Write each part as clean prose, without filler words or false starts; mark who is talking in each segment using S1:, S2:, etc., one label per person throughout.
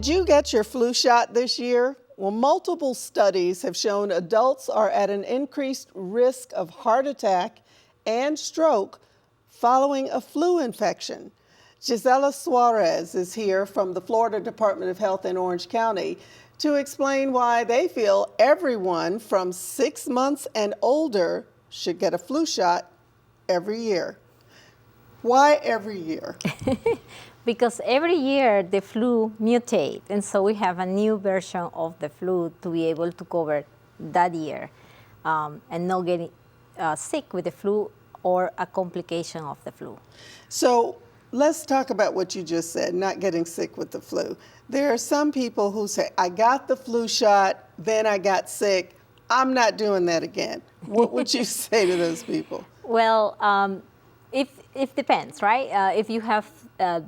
S1: Did you get your flu shot this year? Well, multiple studies have shown adults are at an increased risk of heart attack and stroke following a flu infection. Gisela Suarez is here from the Florida Department of Health in Orange County to explain why they feel everyone from 6 months and older should get a flu shot every year. Why every year?
S2: Because every year the flu mutates, and so we have a new version of the flu to be able to cover that year and not getting sick with the flu or a complication of the flu.
S1: So let's talk about what you just said, not getting sick with the flu. There are some people who say, I got the flu shot, then I got sick. I'm not doing that again. What would you say to those people?
S2: Well, it depends, right? If you have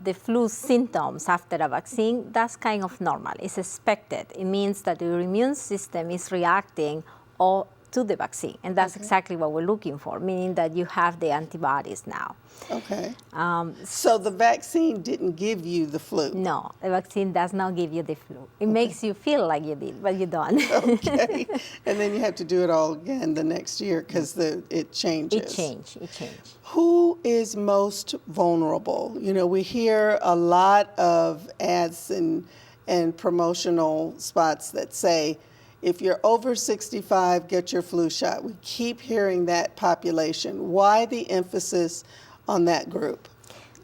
S2: the flu symptoms after a vaccine, that's kind of normal. It's expected. It means that your immune system is reacting to the vaccine, and that's exactly what we're looking for, meaning that you have the antibodies now.
S1: Okay. So the vaccine didn't give you the flu?
S2: No, the vaccine does not give you the flu. It makes you feel like you did, but you don't.
S1: Okay. And then you have to do it all again the next year because it changes.
S2: It changed.
S1: Who is most vulnerable? You know, we hear a lot of ads and promotional spots that say, if you're over 65, get your flu shot. We keep hearing that population. Why the emphasis on that group?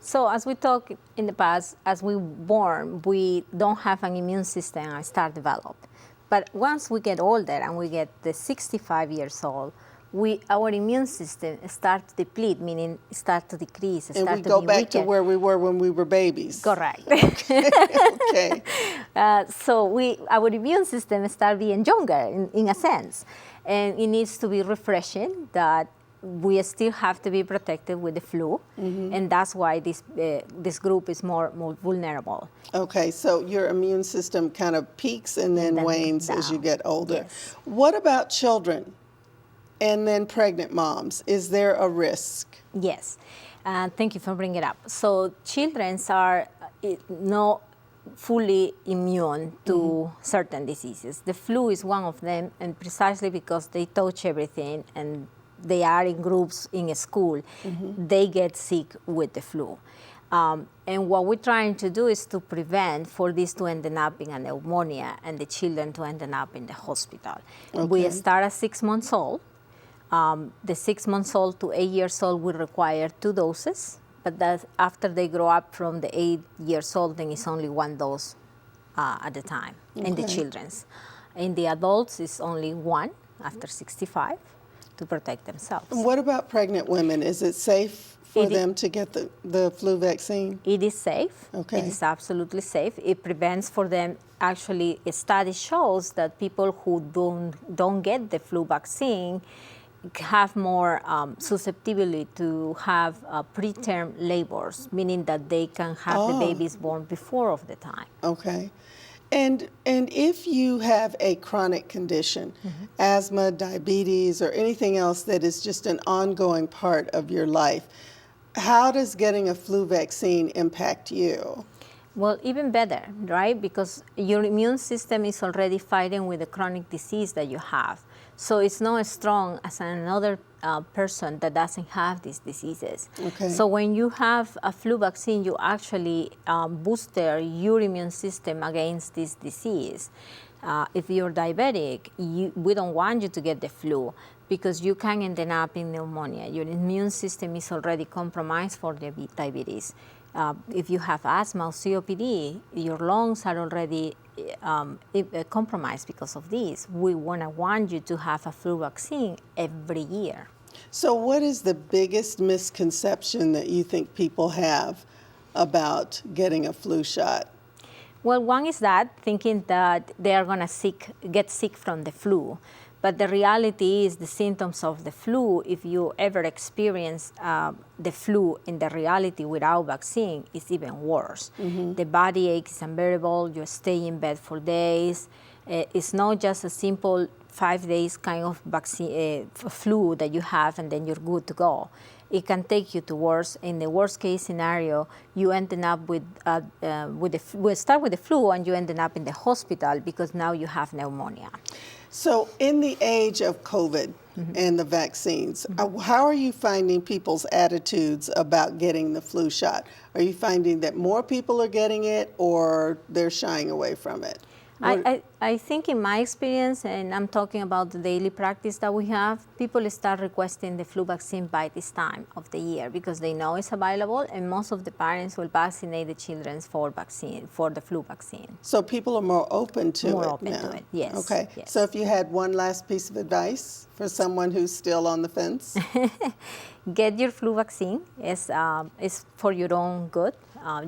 S2: So as we talked in the past, as we're born, we don't have an immune system and start developed. But once we get older and we get the 65 years old, our immune system starts to deplete, meaning start to decrease,
S1: and we go back to where we were when we were babies.
S2: Correct.
S1: Okay.
S2: So our immune system starts being younger in a sense, and it needs to be refreshing. That we still have to be protected with the flu, and that's why this group is more vulnerable.
S1: Okay, so your immune system kind of peaks and then wanes down as you get older.
S2: Yes.
S1: What about children? And then pregnant moms, is there a risk?
S2: Yes, thank you for bringing it up. So children are not fully immune to certain diseases. The flu is one of them, and precisely because they touch everything and they are in groups in a school, they get sick with the flu. And what we're trying to do is to prevent for this to end up in a pneumonia and the children to end up in the hospital.
S1: Okay.
S2: We start at 6 months old. The 6 months old to 8 years old will require 2 doses, but that after they grow up from the 8 years old, then it's only 1 dose at a time in the children's. In the adults, it's only 1 after 65 to protect themselves.
S1: And what about pregnant women? Is it safe for them to get the flu vaccine?
S2: It is safe.
S1: Okay.
S2: It is absolutely safe. It prevents for them. Actually, a study shows that people who don't get the flu vaccine have more susceptibility to have preterm labors, meaning that they can have the babies born before of the time.
S1: Okay. And if you have a chronic condition, asthma, diabetes, or anything else that is just an ongoing part of your life, how does getting a flu vaccine impact you?
S2: Well, even better, right? Because your immune system is already fighting with the chronic disease that you have. So it's not as strong as another person that doesn't have these diseases.
S1: Okay.
S2: So when you have a flu vaccine, you actually boost your immune system against this disease. If you're diabetic, we don't want you to get the flu because you can end up in pneumonia. Your immune system is already compromised for diabetes. If you have asthma or COPD, your lungs are already compromised because of this. We want you to have a flu vaccine every year.
S1: So what is the biggest misconception that you think people have about getting a flu shot?
S2: Well, one is that thinking that they are going to get sick from the flu. But the reality is the symptoms of the flu, if you ever experience the flu in the reality without vaccine, is even worse. The body ache is unbearable. You stay in bed for days. It's not just a simple 5 days kind of vaccine, flu that you have and then you're good to go. it can take you to worse. In the worst case scenario, you ended up with we start with the flu and you ended up in the hospital because now you have pneumonia.
S1: So in the age of COVID and the vaccines, how are you finding people's attitudes about getting the flu shot? Are you finding that more people are getting it or they're shying away from it?
S2: I think in my experience, and I'm talking about the daily practice that we have, people start requesting the flu vaccine by this time of the year because they know it's available, and most of the parents will vaccinate the children for the flu vaccine.
S1: So people are more open to
S2: More
S1: it
S2: open
S1: now.
S2: to it, yes.
S1: Okay.
S2: Yes.
S1: So if you had one last piece of advice for someone who's still on the fence?
S2: Get your flu vaccine. It's for your own good.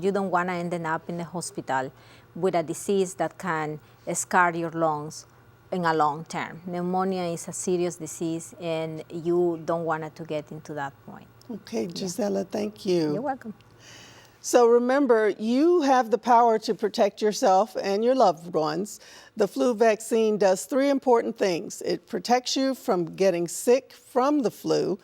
S2: You don't want to end up in the hospital with a disease that can scar your lungs in a long term. Pneumonia is a serious disease, and you don't want it to get into that point.
S1: Okay, Gisela, thank you.
S2: You're welcome.
S1: So remember, you have the power to protect yourself and your loved ones. The flu vaccine does 3 important things. It protects you from getting sick from the flu.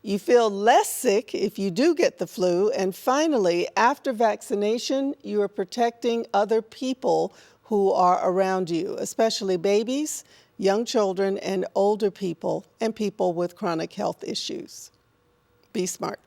S1: You feel less sick if you do get the flu. And finally, after vaccination, you are protecting other people who are around you, especially babies, young children, and older people, and people with chronic health issues. Be smart.